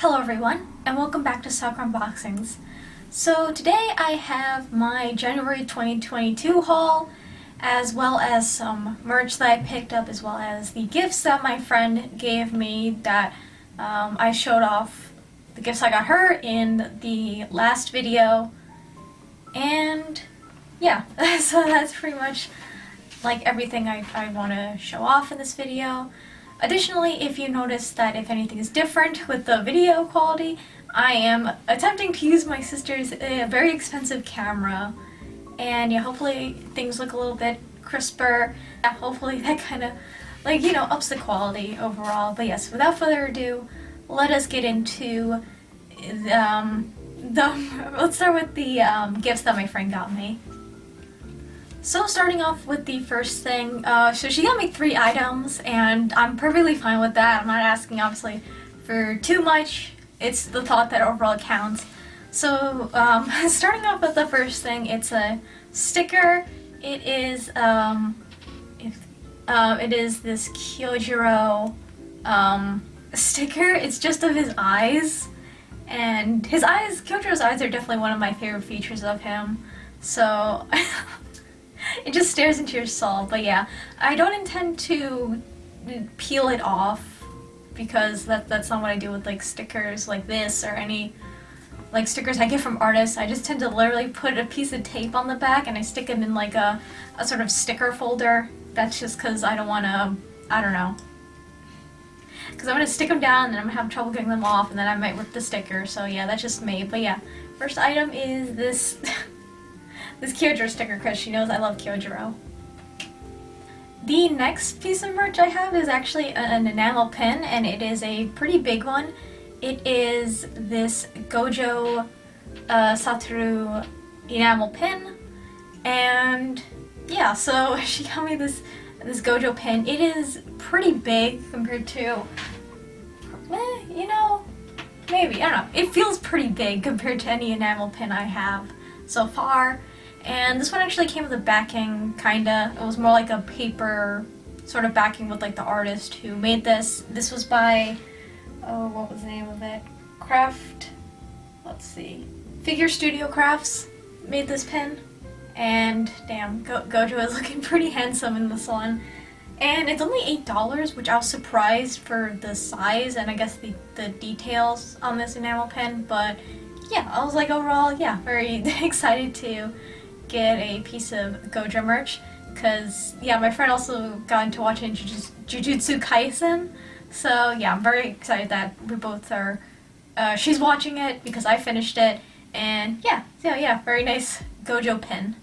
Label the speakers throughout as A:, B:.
A: Hello everyone, and welcome back to Soccer Unboxings. So today I have my January 2022 haul, as well as some merch that I picked up, as well as the gifts that my friend gave me that I showed off the gifts I got her in the last video. And yeah, so that's pretty much like everything I want to show off in this video. Additionally, if you notice that if anything is different with the video quality, I am attempting to use my sister's very expensive camera, and yeah, hopefully things look a little bit crisper. Yeah, hopefully that kind of, like, you know, ups the quality overall. But yes, without further ado, let us get into let's start with the gifts that my friend got me. So starting off with the first thing, so she got me 3 items, and I'm perfectly fine with that. I'm not asking, obviously, for too much. It's the thought that overall counts. So, starting off with the first thing, it's a sticker. It is this Kyojiro sticker. It's just of his eyes, and Kyojiro's eyes are definitely one of my favorite features of him. So. It just stares into your soul. But yeah, I don't intend to peel it off, because that's not what I do with like stickers like this or any like stickers I get from artists. I just tend to literally put a piece of tape on the back and I stick them in like a sort of sticker folder. That's just because I don't want to, I don't know. Because I'm going to stick them down and I'm going to have trouble getting them off, and then I might rip the sticker. So yeah, that's just me. But yeah, first item is this this Kyojiro sticker, because she knows I love Kyojiro. The next piece of merch I have is actually an enamel pin, and it is a pretty big one. It is this Gojo Satoru enamel pin, and yeah, so she got me this Gojo pin. It is pretty big compared to, you know, maybe, I don't know. It feels pretty big compared to any enamel pin I have so far. And this one actually came with a backing, kinda. It was more like a paper sort of backing with like the artist who made this. This was by, oh, what was the name of it? Figure Studio Crafts made this pin. And damn, Gojo is looking pretty handsome in this one. And it's only $8, which I was surprised for the size and I guess the details on this enamel pin. But yeah, I was like, overall, yeah, very excited to get a piece of Gojo merch, because yeah, my friend also got into watching Jujutsu Kaisen, so yeah, I'm very excited that we both are, she's watching it because I finished it, and yeah, so yeah, very nice Gojo pin.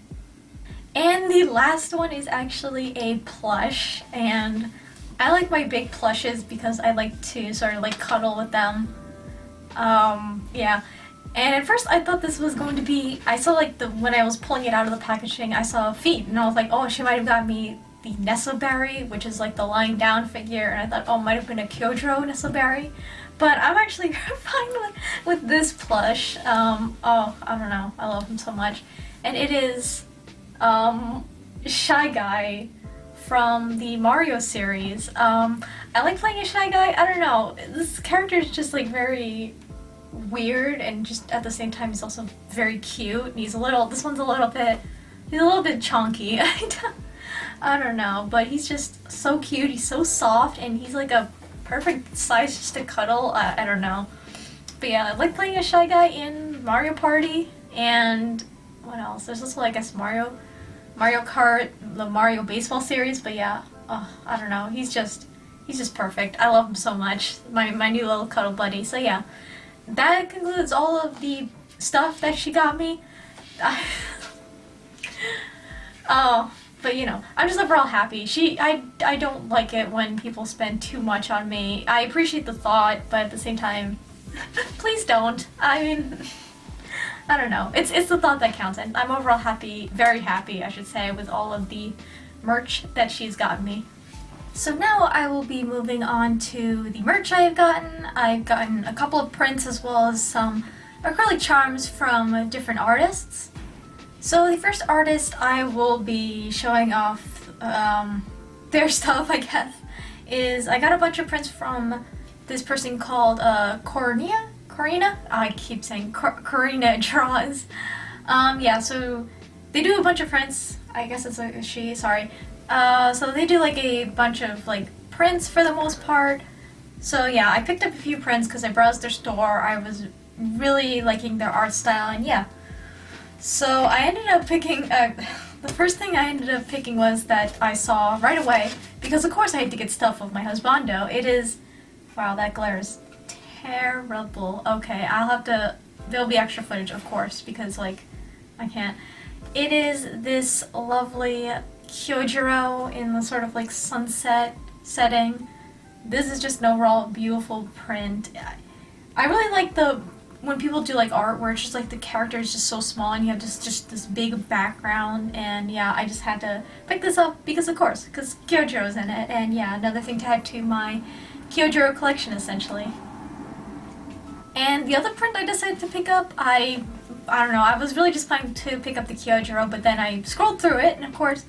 A: And the last one is actually a plush, and I like my big plushes because I like to sort of like cuddle with them. Yeah. And at first I thought this was going to be, I saw like when I was pulling it out of the packaging, I saw feet, and I was like, oh, she might have got me the Nesoberi, which is like the lying down figure, and I thought, oh, it might have been a Kyojiro Nesoberi. But I'm actually fine with this plush. Oh, I don't know, I love him so much. And it is Shy Guy from the Mario series. I like playing a Shy Guy. I don't know, this character is just like very weird, and just at the same time he's also very cute, and this one's a little bit chunky. I don't know, but he's just so cute, he's so soft, and he's like a perfect size just to cuddle. I don't know, but yeah, I like playing a Shy Guy in Mario Party, and what else, there's also, I guess, Mario Kart, the Mario baseball series. But yeah, I don't know, he's just perfect. I love him so much, my new little cuddle buddy. So yeah, that concludes all of the stuff that she got me. Oh, but you know, I'm just overall happy. I don't like it when people spend too much on me. I appreciate the thought, but at the same time, please don't. I mean, I don't know. It's the thought that counts, and I'm overall happy, very happy, I should say, with all of the merch that she's gotten me. So now I will be moving on to the merch I have gotten. I've gotten a couple of prints as well as some acrylic charms from different artists. So the first artist I will be showing off their stuff, I guess, is I got a bunch of prints from this person called Cornea, Karina? I keep saying Karina draws. Yeah, so they do a bunch of prints. I guess it's a she, sorry. So they do like a bunch of like prints for the most part. So yeah, I picked up a few prints because I browsed their store. I was really liking their art style, and yeah. So I ended up picking, the first thing I ended up picking was that I saw right away, because of course I had to get stuff of my husbando. It is, wow, that glare is terrible. Okay, I'll have to, there'll be extra footage of course, because like, I can't. It is this lovely Kyojuro in the sort of like sunset setting. This is just an overall beautiful print. I really like when people do like art where it's just like the character is just so small and you have just this big background, and yeah, I just had to pick this up because of course, because Kyojuro's in it, and yeah, another thing to add to my Kyojuro collection essentially. And the other print I decided to pick up, I don't know, I was really just planning to pick up the Kyojuro, but then I scrolled through it, and of course,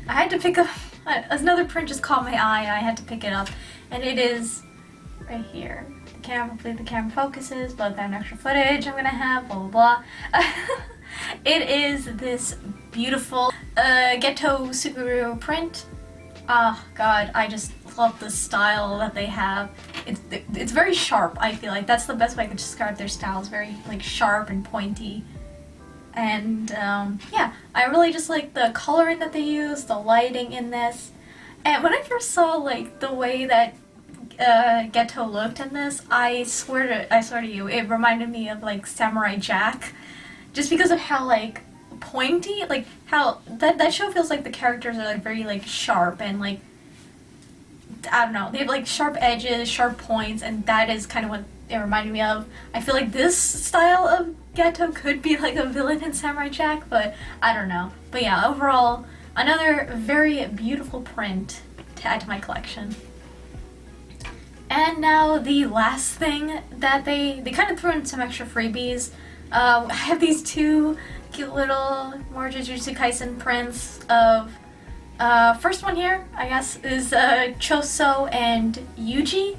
A: I had to pick up another print just caught my eye, and I had to pick it up, and it is right here. Hopefully the camera focuses, but then extra footage I'm gonna have, blah blah blah. It is this beautiful Geto Suguru print. Oh god, I just love the style that they have. It's very sharp, I feel like. That's the best way I could describe their style. It's very like sharp and pointy. And yeah, I really just like the coloring that they use, the lighting in this. And when I first saw like the way that Geto looked in this, I swear to you, it reminded me of like Samurai Jack, just because of how like pointy, like how that show feels like the characters are like very like sharp and like, I don't know, they have like sharp edges, sharp points, and that is kind of what it reminded me of. I feel like this style of Geto could be like a villain in Samurai Jack, but I don't know. But yeah, overall, another very beautiful print to add to my collection. And now the last thing that they kind of threw in some extra freebies. I have these two cute little more Jujutsu Kaisen prints of, first one here, I guess, is Choso and Yuji.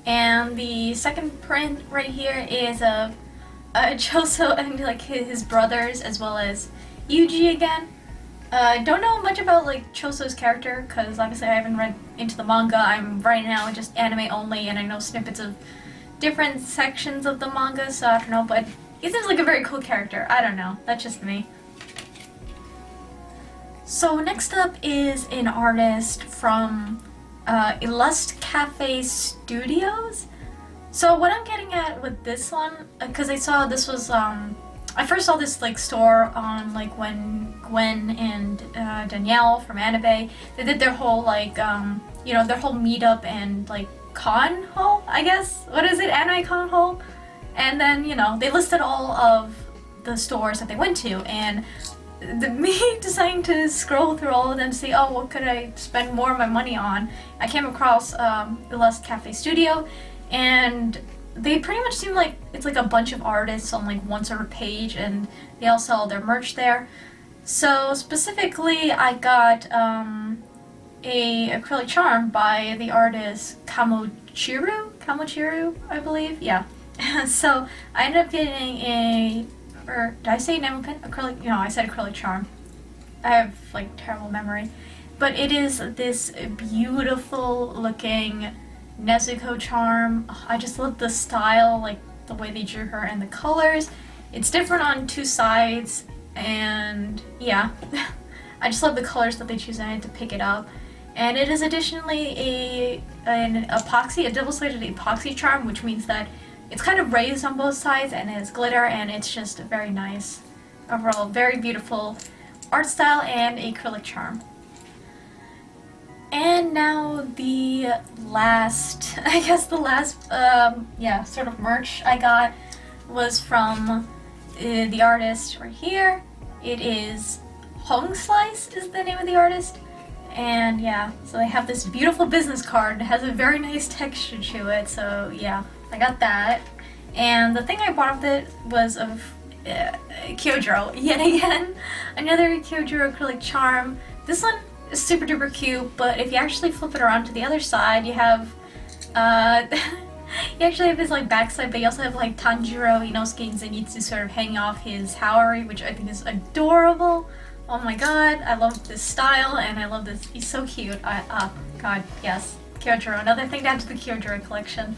A: And the second print right here is of Choso and like his brothers, as well as Yuji again. Don't know much about like Choso's character because obviously I haven't read into the manga. I'm right now just anime only, and I know snippets of different sections of the manga, so I don't know, but he seems like a very cool character. I don't know, that's just me. So next up is an artist from Illust Cafe Studios. So what I'm getting at with this one, because I saw this was I first saw this like store on like when Gwen and Danielle from Anime, they did their whole like you know, their whole meetup and like con haul, I guess. What is it? Anime con haul? And then, you know, they listed all of the stores that they went to, and me deciding to scroll through all of them to see, oh, what could I spend more of my money on? I came across the Lust Cafe Studio, and they pretty much seem like it's like a bunch of artists on like one sort of page, and they all sell their merch there. So specifically, I got a acrylic charm by the artist Kamochiru, I believe. Yeah. So I ended up getting or did I say enamel pin? Acrylic? No, I said acrylic charm. I have like terrible memory. But it is this beautiful looking Nezuko charm. I just love the style, like the way they drew her and the colors. It's different on two sides, and yeah. I just love the colors that they choose, and I had to pick it up. And it is additionally an epoxy, a double-sided epoxy charm, which means that it's kind of raised on both sides and it has glitter, and it's just very nice. Overall, very beautiful art style and acrylic charm. And now the last, I guess the last, yeah, sort of merch I got was from the artist right here. It is Hong Slice is the name of the artist. And yeah, so they have this beautiful business card. It has a very nice texture to it, so yeah, I got that. And the thing I bought with it was of Kyojuro, yet again. Another Kyojuro acrylic charm. This one is super duper cute, but if you actually flip it around to the other side, you have You actually have his like backside, but you also have like Tanjiro Inosuke Zenitsu sort of hanging off his Haori, which I think is adorable. Oh my god, I love this style, and I love this. He's so cute. God, yes. Kyojuro, another thing to add to the Kyojuro collection.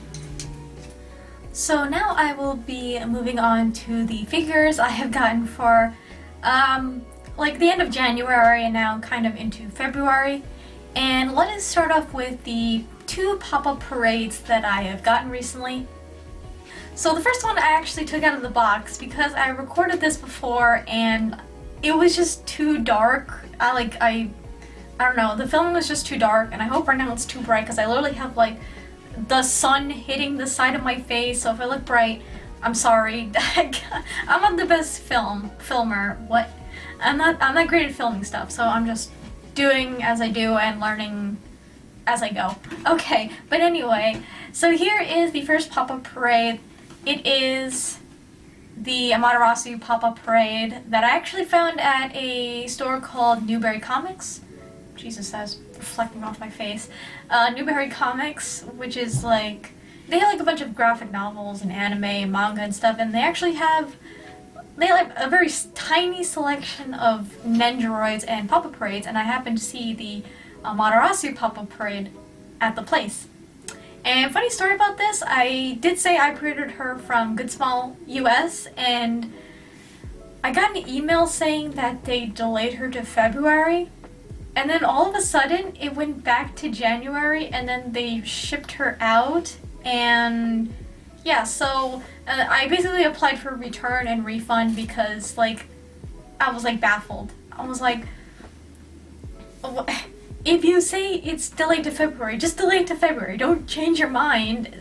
A: So now I will be moving on to the figures I have gotten for like the end of January and now kind of into February. And let us start off with the 2 pop-up parades that I have gotten recently. So the first one I actually took out of the box because I recorded this before and it was just too dark. I don't know, the film was just too dark, and I hope right now it's too bright because I literally have like the sun hitting the side of my face, so if I look bright, I'm sorry. I'm not the best filmer. What? I'm not great at filming stuff, so I'm just doing as I do and learning as I go. Okay, but anyway, so here is the first pop-up parade. It is the Amaterasu pop-up parade that I actually found at a store called Newberry Comics. Jesus, that's reflecting off my face. Newberry Comics, which is like, they have like a bunch of graphic novels and anime and manga and stuff, and they actually have a very tiny selection of Nendoroids and pop-up parades, and I happened to see the Amaterasu pop-up parade at the place. And funny story about this, I did say I pre-ordered her from Good Small US, and I got an email saying that they delayed her to February, and then all of a sudden it went back to January, and then they shipped her out, and yeah, so I basically applied for a return and refund because like I was like baffled. I was like, if you say it's delayed to February, just delay it to February. Don't change your mind.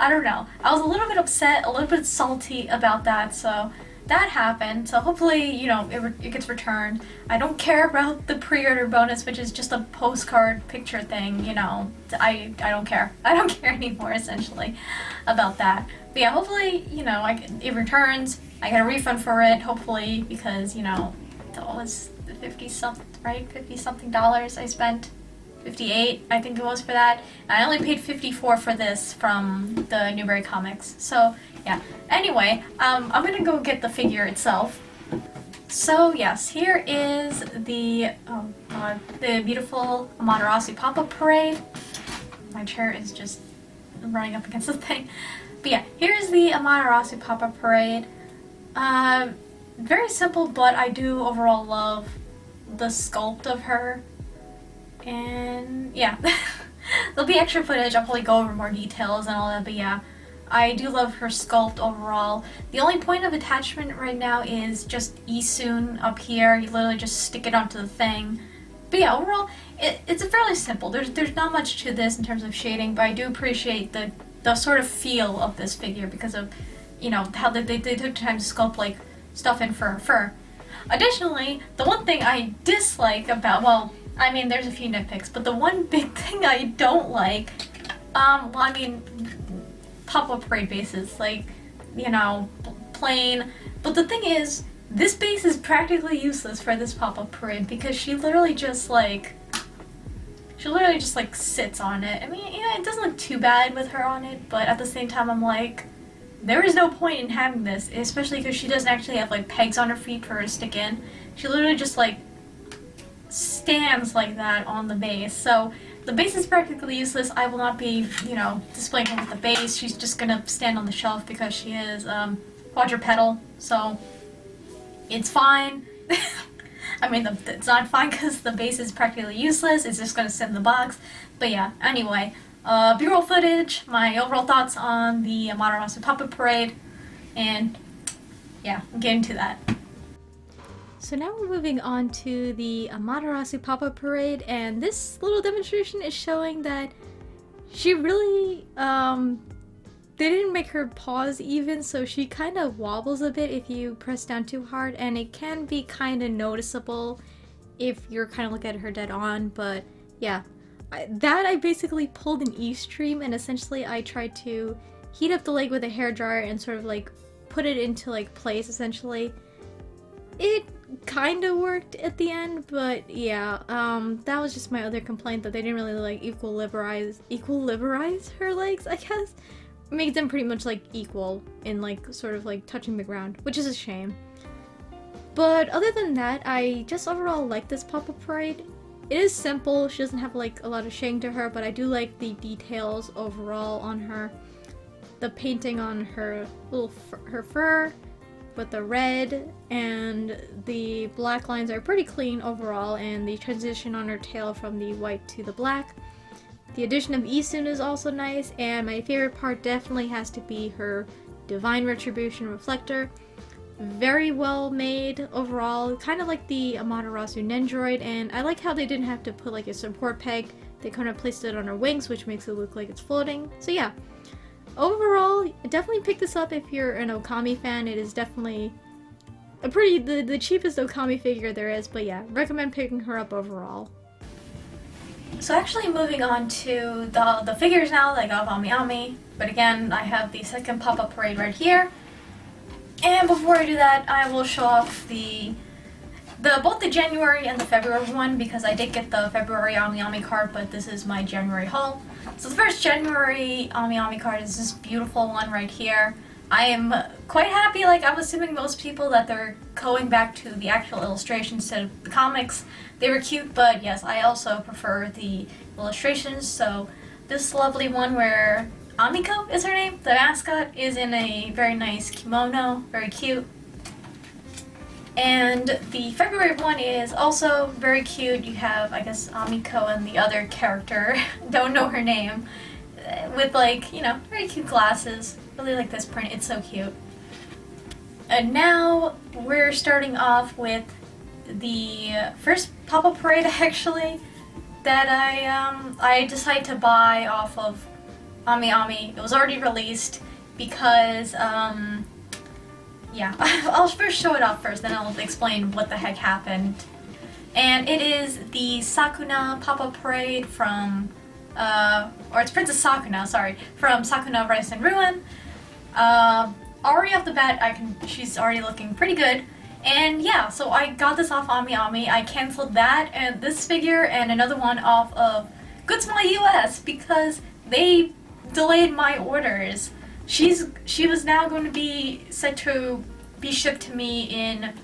A: I don't know. I was a little bit upset, a little bit salty about that, so that happened. So hopefully, you know, it gets returned. I don't care about the pre-order bonus, which is just a postcard picture thing, you know. I don't care. I don't care anymore, essentially, about that. But yeah, hopefully, you know, it returns. I get a refund for it, hopefully, because, you know, it was 50-something, right? $50-something I spent. 58, I think it was for that. I only paid 54 for this from the Newberry Comics. So yeah. Anyway, I'm gonna go get the figure itself. So yes, here is the the beautiful Amaterasu pop-up parade. My chair is just running up against the thing. But yeah, here's the Amaterasu pop-up parade. Very simple, but I do overall love the sculpt of her. And yeah, there'll be extra footage. I'll probably go over more details and all that, but yeah, I do love her sculpt overall. The only point of attachment right now is just Isun up here. You literally just stick it onto the thing. But yeah, overall, it's a fairly simple. There's not much to this in terms of shading, but I do appreciate the sort of feel of this figure because of, you know, how they took time to sculpt like stuff in fur. Additionally, the one thing I dislike about, well, I mean, there's a few nitpicks, but the one big thing I don't like, well, I mean, pop-up parade bases, like, you know, plain. But the thing is, this base is practically useless for this pop-up parade because she literally just sits on it. I mean, yeah, it doesn't look too bad with her on it, but at the same time, I'm like, there is no point in having this, especially because she doesn't actually have, like, pegs on her feet for her to stick in. She literally just, like, stands like that on the base. So the base is practically useless. I will not be, you know, displaying her with the base. She's just gonna stand on the shelf because she is quadrupedal, so it's fine. I mean, it's not fine because the base is practically useless. It's just gonna sit in the box. But yeah, anyway, B-roll footage, my overall thoughts on the Amaterasu Puppet Parade, and yeah, I'm getting to that. So now we're moving on to the Amaterasu Pop-Up Parade, and this little demonstration is showing that she really, they didn't make her paws even, so she kind of wobbles a bit if you press down too hard, and it can be kind of noticeable if you're kind of looking at her dead on, but yeah. I basically pulled an E-stream, and essentially I tried to heat up the leg with a hairdryer and sort of like put it into like place, essentially. It kind of worked at the end, but yeah, that was just my other complaint, that they didn't really like equilibrize her legs, I guess. Make them pretty much like equal in like sort of like touching the ground, which is a shame. But other than that, I just overall like this pop-up parade. It is simple, she doesn't have like a lot of shading to her, but I do like the details overall on her. The painting on her her fur with the red and the black lines are pretty clean overall, and the transition on her tail from the white to the black. The addition of Isun is also nice, and my favorite part definitely has to be her Divine Retribution reflector. Very well made overall, kind of like the Amaterasu Nendoroid, and I like how they didn't have to put like a support peg. They kind of placed it on her wings, which makes it look like it's floating. So yeah, overall, definitely pick this up if you're an Okami fan. It is definitely a the cheapest Okami figure there is, but yeah, recommend picking her up overall. So actually moving on to the figures now that I got of Ami Ami, but again, I have the second pop-up parade right here. And before I do that, I will show off both the January and the February one, because I did get the February Ami Ami card, but this is my January haul. So the first January Ami Ami card is this beautiful one right here. I am quite happy, like I'm assuming most people, that they're going back to the actual illustrations instead of the comics. They were cute, but yes, I also prefer the illustrations. So this lovely one where Amiko is her name, the mascot, is in a very nice kimono, very cute. And the February one is also very cute. You have, I guess, Amiko and the other character, don't know her name, with like, you know, very cute glasses. Really like this print, it's so cute. And now we're starting off with the first pop-up parade actually that I decided to buy off of Ami Ami. It was already released because yeah, I'll first show it off first, then I'll explain what the heck happened. And it is the Sakuna pop-up parade from or it's Princess Sakuna, sorry, from Sakuna Rise and Ruin. Already off the bat, she's already looking pretty good. And yeah, so I got this off Ami Ami. I canceled that and this figure and another one off of Good Smile US because they delayed my orders. She was now going to be set to be shipped to me in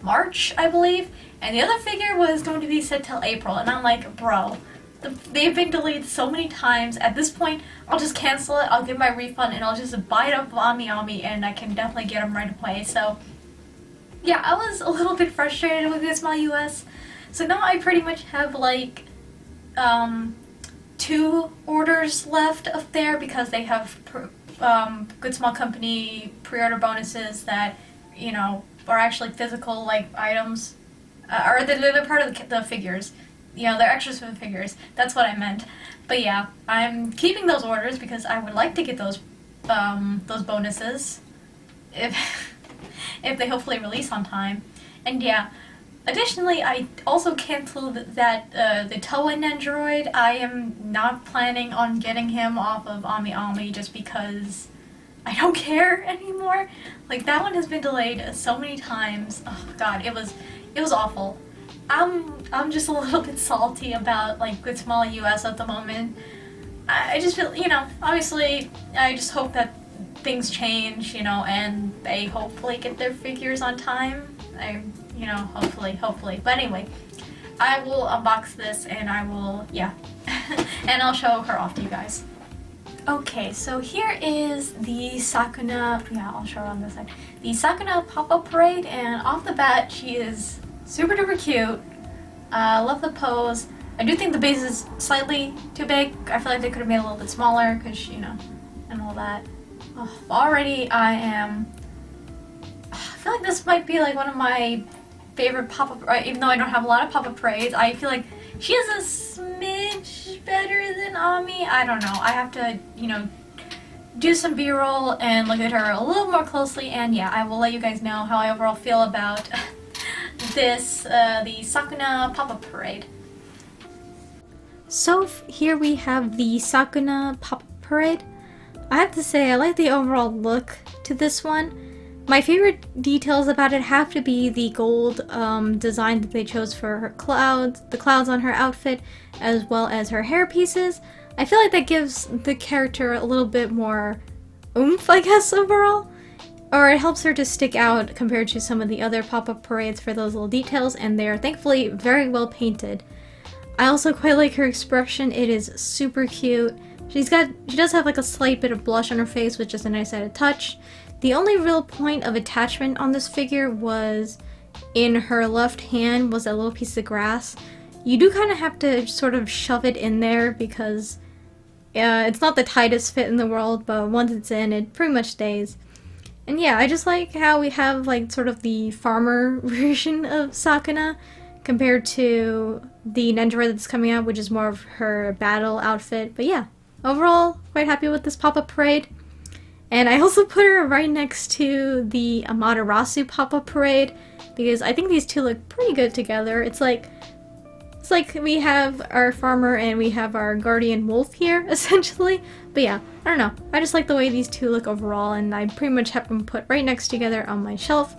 A: March, I believe, and the other figure was going to be set till April, and I'm like, bro, they've been delayed so many times. At this point, I'll just cancel it, I'll get my refund, and I'll just buy it up of Ami Ami, and I can definitely get them right away. So yeah, I was a little bit frustrated with Good Smile US. So now I pretty much have like 2 orders left up there because they have Good Smile Company pre-order bonuses that, you know, are actually physical like items, or they're part of the figures. You know, they're extras for the figures. That's what I meant. But yeah, I'm keeping those orders because I would like to get those bonuses if they hopefully release on time. And yeah, additionally, I also canceled that the Toa Nendoroid. I am not planning on getting him off of Ami Ami just because I don't care anymore. Like, that one has been delayed so many times. Oh god, it was awful. I'm just a little bit salty about like Good Smile US at the moment. I just feel, you know, obviously I just hope that things change, you know, and they hopefully get their figures on time. You know, hopefully. But anyway, I will unbox this and I will, yeah, and I'll show her off to you guys. Okay, so here is the Sakuna, yeah, I'll show her on this side. The Sakuna pop-up parade, and off the bat, she is super duper cute. Love the pose. I do think the base is slightly too big. I feel like they could have made it a little bit smaller because, you know, and all that. Oh, already I feel like this might be like one of my favorite pop-up, even though I don't have a lot of pop-up parades. I feel like she is a smidge better than Ami. I don't know. I have to, you know, do some B-roll and look at her a little more closely, and yeah, I will let you guys know how I overall feel about this, the Sakuna pop-up parade. So here we have the Sakuna pop-up parade. I have to say, I like the overall look to this one. My favorite details about it have to be the gold design that they chose for her clouds, the clouds on her outfit, as well as her hair pieces. I feel like that gives the character a little bit more oomph, I guess, overall. Or it helps her to stick out compared to some of the other pop-up parades for those little details, and they are thankfully very well painted. I also quite like her expression. It is super cute. She does have like a slight bit of blush on her face, which is a nice added touch. The only real point of attachment on this figure was in her left hand was that little piece of grass. You do kind of have to sort of shove it in there because it's not the tightest fit in the world, but once it's in, it pretty much stays. And yeah, I just like how we have like sort of the farmer version of Sakuna compared to the Nendoroid that's coming out, which is more of her battle outfit. But yeah, overall, quite happy with this pop-up parade. And I also put her right next to the Amaterasu pop-up parade because I think these two look pretty good together. It's like we have our farmer and we have our guardian wolf here, essentially. But yeah, I don't know. I just like the way these two look overall, and I pretty much have them put right next together on my shelf.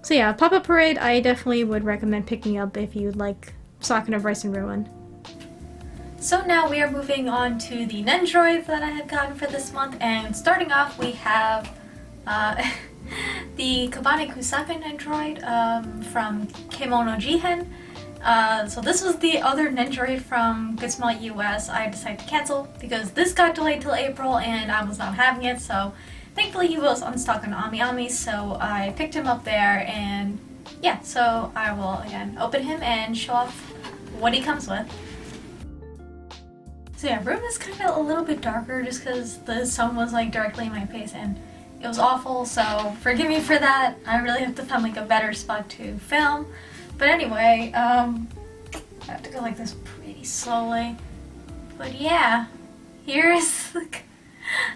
A: So yeah, pop-up parade I definitely would recommend picking up if you'd like Sakuna of Rice and Ruin. So now we are moving on to the Nendoroids that I had gotten for this month, and starting off we have the Kabane Kusaka Nendoroid from Kemono Jihen. So this was the other Nendoroid from Good Small US I decided to cancel because this got delayed till April and I was not having it, so thankfully he was on stock on Ami, so I picked him up there, and yeah, so I will again open him and show off what he comes with. So yeah, room is kind of a little bit darker just because the sun was like directly in my face and it was awful, so forgive me for that. I really have to find like a better spot to film. But anyway, I have to go like this pretty slowly. But yeah, here's like,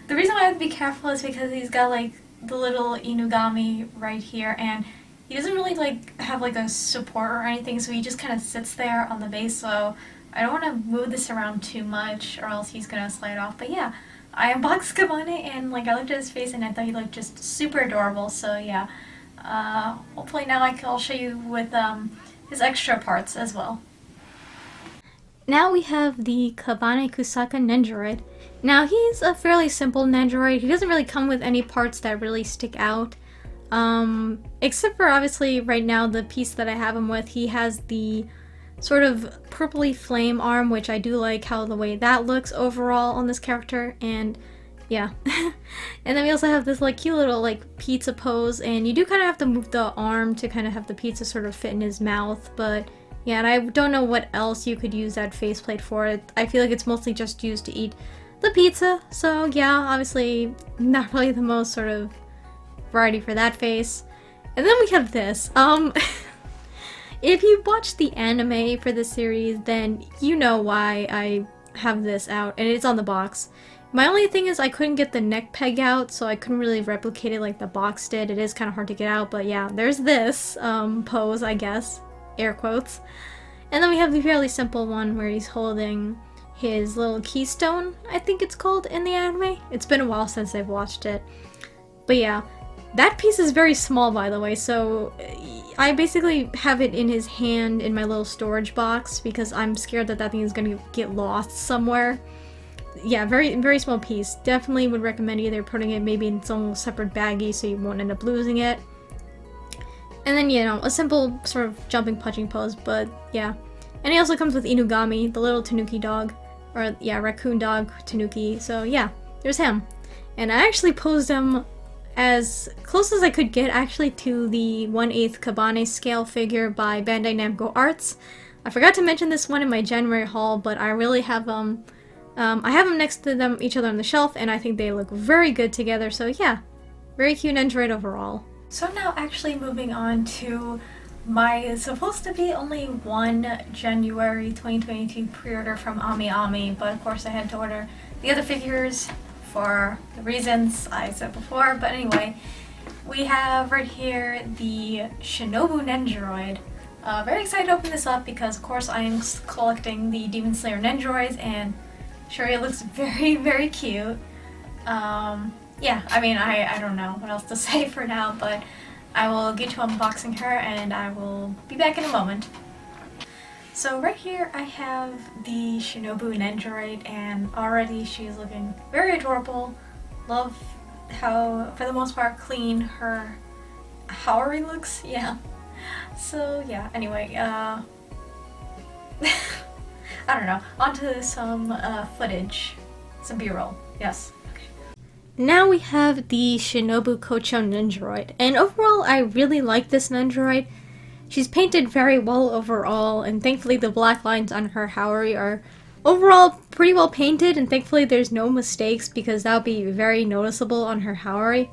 A: the reason why I have to be careful is because he's got like the little Inugami right here, and he doesn't really like have like a support or anything, so he just kind of sits there on the base, so I don't want to move this around too much or else he's gonna slide off. But yeah, I unboxed Kabane and like I looked at his face and I thought he looked just super adorable, so yeah. Hopefully now I'll show you with his extra parts as well. Now we have the Kabane Kusaka Nendoroid. Now he's a fairly simple Nendoroid. He doesn't really come with any parts that really stick out. Except for obviously right now the piece that I have him with, he has the sort of purpley flame arm, which I do like how the way that looks overall on this character, and yeah. And then we also have this like cute little like pizza pose, and you do kind of have to move the arm to kind of have the pizza sort of fit in his mouth, but yeah, and I don't know what else you could use that faceplate for. I feel like it's mostly just used to eat the pizza, so yeah, obviously not really the most sort of variety for that face. And then we have this. If you watched the anime for this series, then you know why I have this out, and it's on the box. My only thing is I couldn't get the neck peg out, so I couldn't really replicate it like the box did. It is kind of hard to get out, but yeah, there's this pose, I guess, air quotes. And then we have the fairly simple one where he's holding his little keystone, I think it's called in the anime. It's been a while since I've watched it. But yeah, that piece is very small, by the way, so I basically have it in his hand in my little storage box because I'm scared that that thing is going to get lost somewhere. Yeah, very, very small piece. Definitely would recommend either putting it maybe in its own separate baggie so you won't end up losing it. And then, you know, a simple sort of jumping punching pose, but yeah. And he also comes with Inugami, the little Tanuki dog. Or, yeah, raccoon dog, Tanuki. So yeah, there's him. And I actually posed him as close as I could get actually to the 1/8 Kabane scale figure by Bandai Namco Arts. I forgot to mention this one in my January haul, but I really have them. I have them next to each other on the shelf, and I think they look very good together, so yeah. Very cute Nendoroid overall. So now actually moving on to my supposed to be only one January 2022 pre-order from Ami, but of course I had to order the other figures for the reasons I said before. But anyway, we have right here the Shinobu Nendoroid. Very excited to open this up because of course I am collecting the Demon Slayer Nendoroids, and sure, it looks very, very cute. yeah, I mean, I don't know what else to say for now, but I will get to unboxing her and I will be back in a moment. So right here I have the Shinobu Nendoroid, and already she's looking very adorable. Love how, for the most part, clean her Haori looks, yeah. So yeah, anyway, I don't know, onto some footage, some b-roll, yes. Now we have the Shinobu Kocho Nendoroid, and overall I really like this Nendoroid. She's painted very well overall, and thankfully the black lines on her Haori are overall pretty well painted, and thankfully there's no mistakes because that would be very noticeable on her Haori.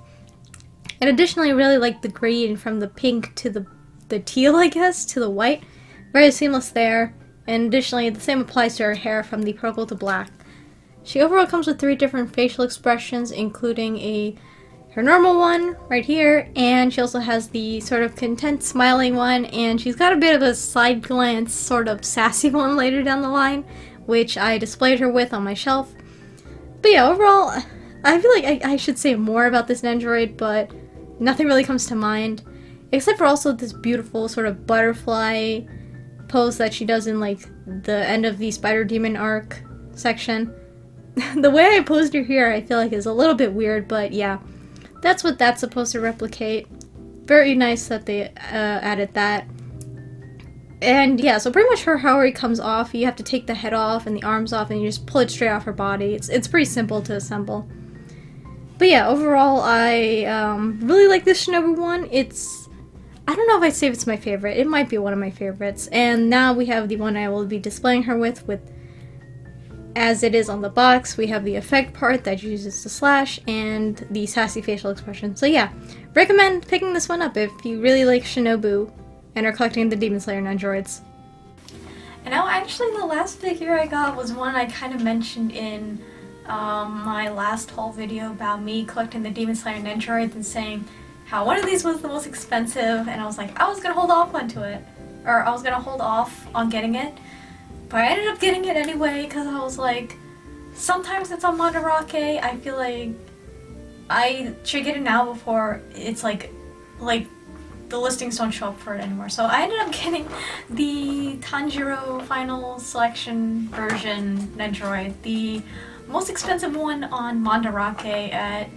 A: And additionally, I really like the gradient from the pink to the teal, I guess, to the white. Very seamless there. And additionally, the same applies to her hair from the purple to black. She overall comes with 3 different facial expressions, including her normal one right here, and she also has the sort of content smiling one, and she's got a bit of a side glance sort of sassy one later down the line, which I displayed her with on my shelf. But yeah, overall, I feel like I should say more about this Nendoroid, but nothing really comes to mind, except for also this beautiful sort of butterfly pose that she does in like the end of the Spider Demon arc section. The way I posed her here I feel like is a little bit weird, but yeah, that's what that's supposed to replicate. Very nice that they added that. And yeah, so pretty much her Haori comes off. You have to take the head off and the arms off, and you just pull it straight off her body. It's pretty simple to assemble. But yeah, overall, I really like this Shinobu one. I don't know if I'd say it's my favorite. It might be one of my favorites. And now we have the one I will be displaying her with as it is on the box. We have the effect part that uses the slash and the sassy facial expression. So yeah, recommend picking this one up if you really like Shinobu and are collecting the Demon Slayer Nendoroids. And now actually the last figure I got was one I kind of mentioned in my last haul video about me collecting the Demon Slayer Nendoroids and saying how one of these was the most expensive, and I was like, I was gonna hold off onto it, or I was gonna hold off on getting it, but I ended up getting it anyway because I was like, sometimes it's on Mandarake. I feel like I should get it now before it's like the listings don't show up for it anymore. So I ended up getting the Tanjiro Final Selection version Nendoroid, the most expensive one on Mandarake at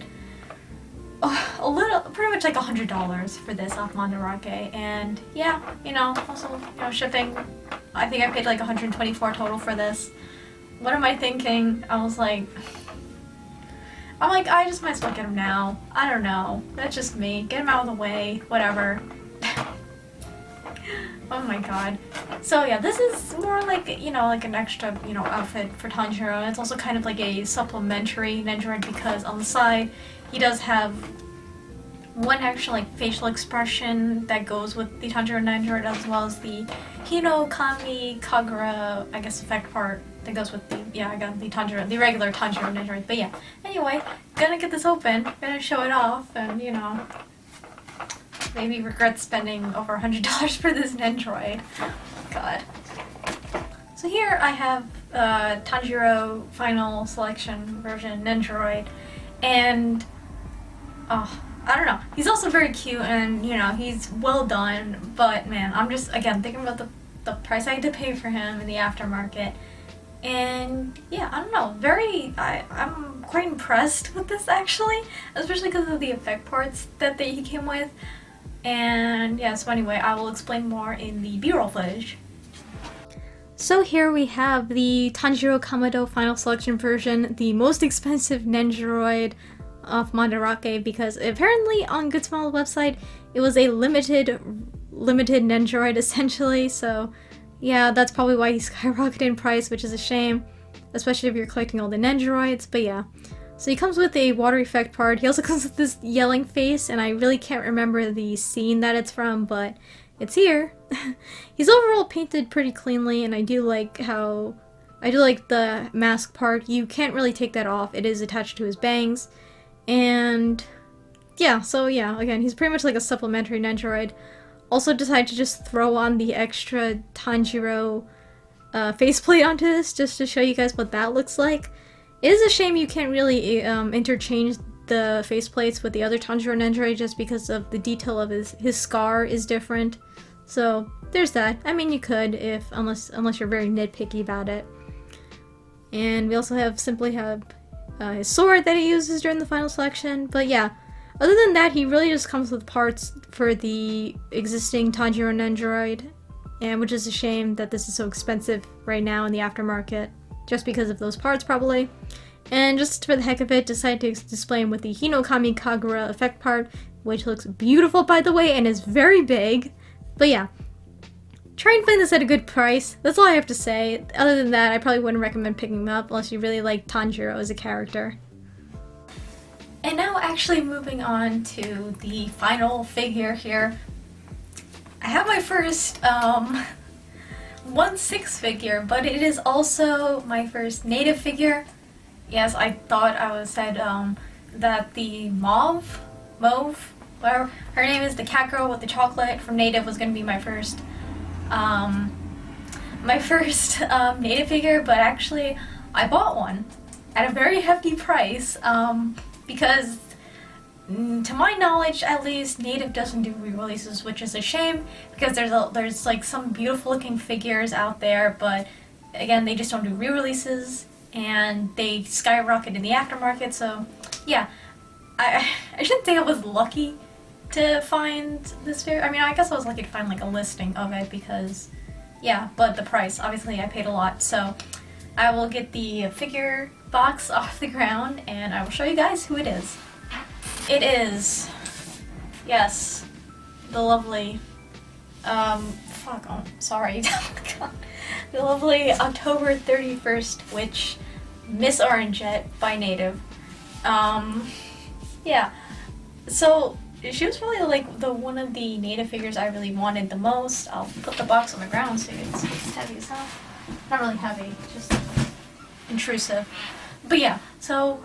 A: pretty much like $100 for this off Mandarake. And yeah, also, shipping. I think I paid like $124 total for this. What am I thinking? I'm like, I just might as well get them now. I don't know. That's just me. Get them out of the way. Whatever. Oh my god. So yeah, this is more like, like an extra, outfit for Tanjiro. It's also kind of like a supplementary Nendoroid because on the side, he does have one extra facial expression that goes with the Tanjiro Nendoroid, as well as the Hino Kami Kagura, I guess, effect part that goes with the the regular Tanjiro Nendoroid. But yeah, anyway, gonna get this open, gonna show it off, and maybe regret spending over $100 for this Nendoroid. God. So here I have Tanjiro Final Selection version Nendoroid, and I don't know. He's also very cute, and he's well done. But man, I'm just again thinking about the price I had to pay for him in the aftermarket, and yeah, I don't know. I'm quite impressed with this actually, especially because of the effect parts that he came with. And yeah, so anyway, I will explain more in the B-roll footage. So here we have the Tanjiro Kamado Final Selection version, the most expensive Nendoroid of Mandarake, because apparently on Good Smile website it was a limited Nendoroid essentially. So yeah, that's probably why he skyrocketed in price, which is a shame, especially if you're collecting all the Nendoroids. But yeah, so he comes with a water effect part. He also comes with this yelling face, and I really can't remember the scene that it's from, but it's here. He's overall painted pretty cleanly, and I do like the mask part. You can't really take that off. It is attached to his bangs. And yeah, so yeah, again, he's pretty much like a supplementary Nendoroid. Also decided to just throw on the extra Tanjiro faceplate onto this just to show you guys what that looks like. It is a shame you can't really interchange the faceplates with the other Tanjiro Nendoroid just because of the detail of his scar is different. So there's that. I mean, you could unless you're very nitpicky about it. And we also simply have his sword that he uses during the final selection. But yeah, other than that, he really just comes with parts for the existing Tanjiro Nendoroid, and which is a shame that this is so expensive right now in the aftermarket, just because of those parts probably. And just for the heck of it, decided to display him with the Hinokami Kagura effect part, which looks beautiful by the way, and is very big. But yeah, try and find this at a good price. That's all I have to say. Other than that, I probably wouldn't recommend picking him up unless you really like Tanjiro as a character. And now actually moving on to the final figure here. I have my first 1/6 figure, but it is also my first native figure. Yes, I thought I said that the mauve, whatever her name is, the cat girl with the chocolate from Native was going to be my first native figure, but actually I bought one at a very hefty price because to my knowledge at least, Native doesn't do re-releases, which is a shame because there's like some beautiful looking figures out there, but again they just don't do re-releases and they skyrocket in the aftermarket. So yeah, I shouldn't say I was lucky to find this figure. I mean, I guess I was lucky to find like a listing of it because yeah, but the price, obviously I paid a lot. So I will get the figure box off the ground and I will show you guys who it is. It is, yes, the lovely, the lovely October 31st witch, Miss Orangeette by Native. Yeah, so she was probably like the one of the Native figures I really wanted the most. I'll put the box on the ground so it's heavy as hell. Not really heavy, just intrusive. But yeah, so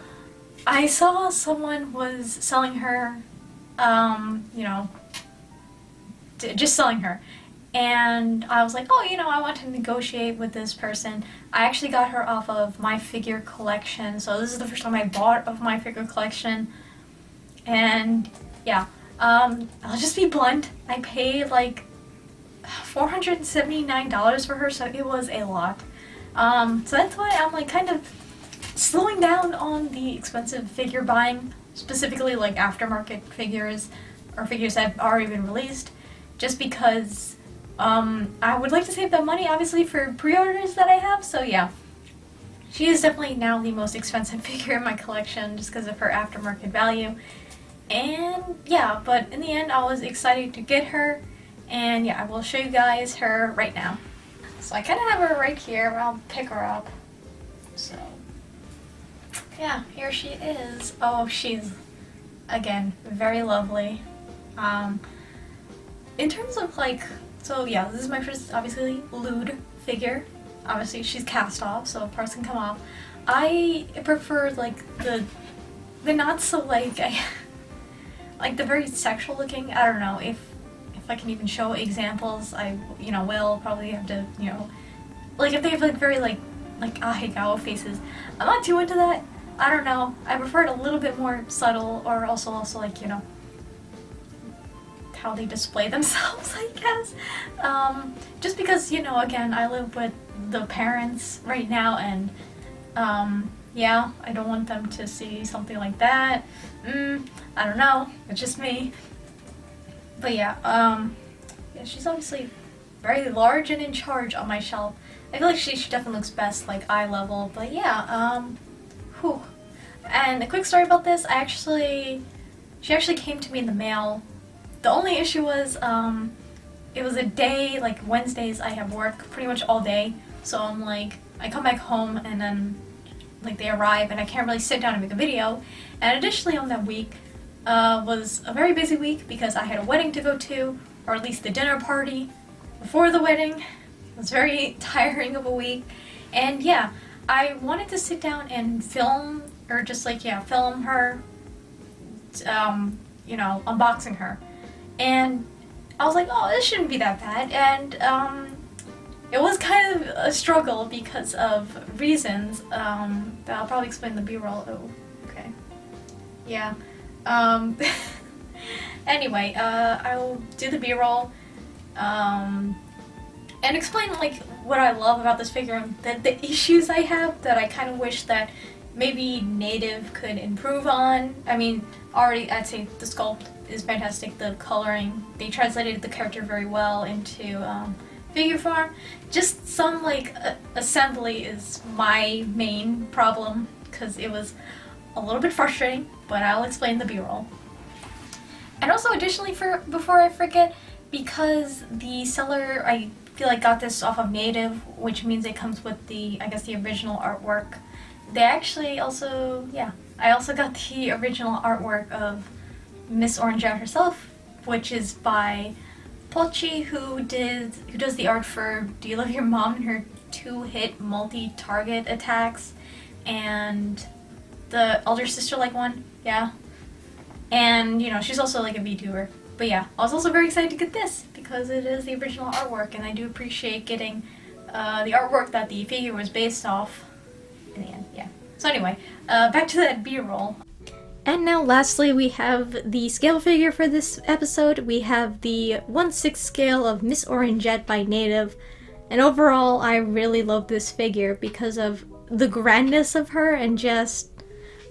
A: I saw someone was selling her, just selling her. And I was like, oh, I want to negotiate with this person. I actually got her off of My Figure Collection. So this is the first time I bought of My Figure Collection. And yeah, I'll just be blunt. I paid like $479 for her, so it was a lot. So that's why I'm like kind of slowing down on the expensive figure buying, specifically like aftermarket figures or figures that have already been released, just because I would like to save that money obviously for pre-orders that I have. So yeah, she is definitely now the most expensive figure in my collection just because of her aftermarket value. And yeah, but in the end I was excited to get her, and yeah, I will show you guys her right now. So I kind of have her right here. I'll pick her up. So yeah, here she is. Oh, she's, again, very lovely. In terms of like, so yeah, this is my first, obviously, lewd figure. Obviously, she's cast off, so parts can come off. I prefer like the not so like, like the very sexual looking. I don't know if I can even show examples. I will probably have to like if they have like very like ahegao faces. I'm not too into that. I don't know. I prefer it a little bit more subtle, or also like how they display themselves, I guess. Just because again, I live with the parents right now, and yeah, I don't want them to see something like that. I don't know. It's just me. But yeah, yeah, she's obviously very large and in charge on my shelf. I feel like she definitely looks best like eye level. But yeah, whew. And a quick story about this. She actually came to me in the mail. The only issue was, it was a day, like Wednesdays I have work pretty much all day. So I'm like, I come back home and then like they arrive and I can't really sit down and make a video. And additionally on that week, was a very busy week because I had a wedding to go to, or at least the dinner party before the wedding. It was very tiring of a week. And yeah, I wanted to sit down and film, or just like, yeah, film her, unboxing her. And I was like, oh, this shouldn't be that bad. And it was kind of a struggle because of reasons that I'll probably explain in the B-roll. Oh, okay. Yeah. Um, anyway, I will do the B-roll, and explain like what I love about this figure and the issues I have that I kind of wish that maybe Native could improve on. I mean, already I'd say the sculpt is fantastic, the coloring, they translated the character very well into figure form. Just some like assembly is my main problem because it was a little bit frustrating, but I'll explain the B-roll. And also additionally, before I forget, because the seller, I feel like, got this off of Native, which means it comes with the, I guess, the original artwork. They actually also, yeah, I also got the original artwork of Miss Orangette herself, which is by Pochi, who does the art for Do You Love Your Mom and her 2-hit multi-target attacks, and the elder sister like one, yeah. And you know, she's also like a VTuber. But yeah, I was also very excited to get this because it is the original artwork, and I do appreciate getting the artwork that the figure was based off in the end, yeah. So anyway, back to that B-roll. And now lastly, we have the scale figure for this episode. We have the 1/6 scale of Miss Orangette by Native. And overall, I really love this figure because of the grandness of her and just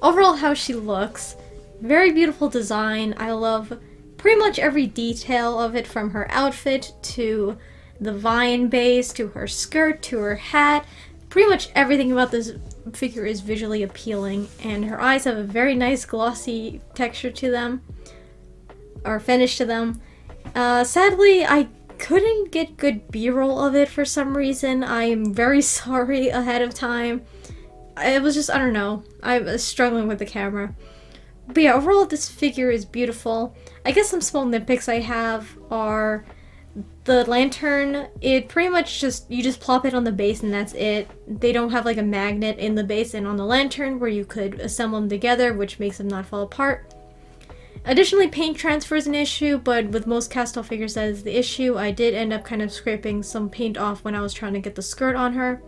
A: overall how she looks. Very beautiful design. I love pretty much every detail of it, from her outfit to the vine base to her skirt to her hat. Pretty much everything about this figure is visually appealing, and her eyes have a very nice glossy texture to them, or finish to them. Sadly, I couldn't get good B-roll of it for some reason. I'm very sorry ahead of time. It was just, I don't know, I was struggling with the camera. But yeah, overall this figure is beautiful. I guess some small nitpicks I have are the lantern. It pretty much you just plop it on the base and that's it. They don't have like a magnet in the base and on the lantern where you could assemble them together, which makes them not fall apart. Additionally, paint transfer is an issue, but with most cast-off figures that is the issue. I did end up kind of scraping some paint off when I was trying to get the skirt on her.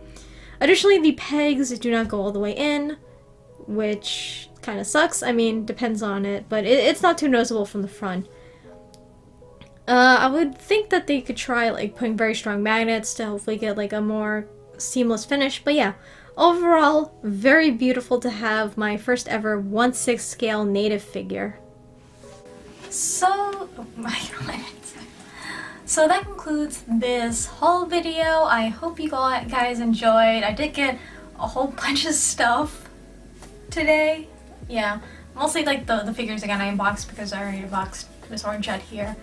A: Additionally, the pegs do not go all the way in, which kind of sucks. I mean, depends on it, but it's not too noticeable from the front. I would think that they could try like putting very strong magnets to hopefully get like a more seamless finish, but yeah, overall, very beautiful to have my first ever 1/6 scale Native figure. So, oh my god. So that concludes this whole video. I hope you guys enjoyed. I did get a whole bunch of stuff today. Yeah, mostly like the figures again I unboxed because I already unboxed Miss Orangette here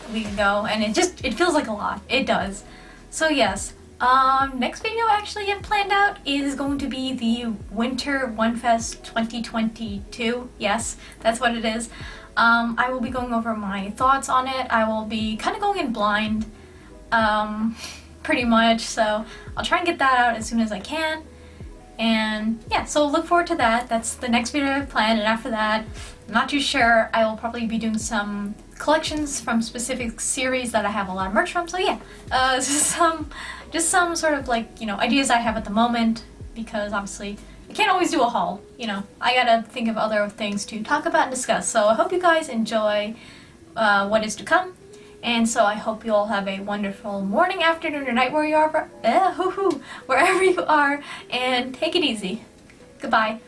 A: a week ago, and it feels like a lot. It does. So yes, next video actually I have planned out is going to be the Winter One Fest 2022. Yes, that's what it is. I will be going over my thoughts on it. I will be kind of going in blind, pretty much, so I'll try and get that out as soon as I can. And yeah, so look forward to that. That's the next video I've planned, and after that, I'm not too sure. I will probably be doing some collections from specific series that I have a lot of merch from, so yeah, just some sort of like, you know, ideas I have at the moment, because obviously I can't always do a haul, you know, I gotta think of other things to talk about and discuss. So I hope you guys enjoy what is to come, and so I hope you all have a wonderful morning, afternoon, or night wherever you are, and take it easy. Goodbye.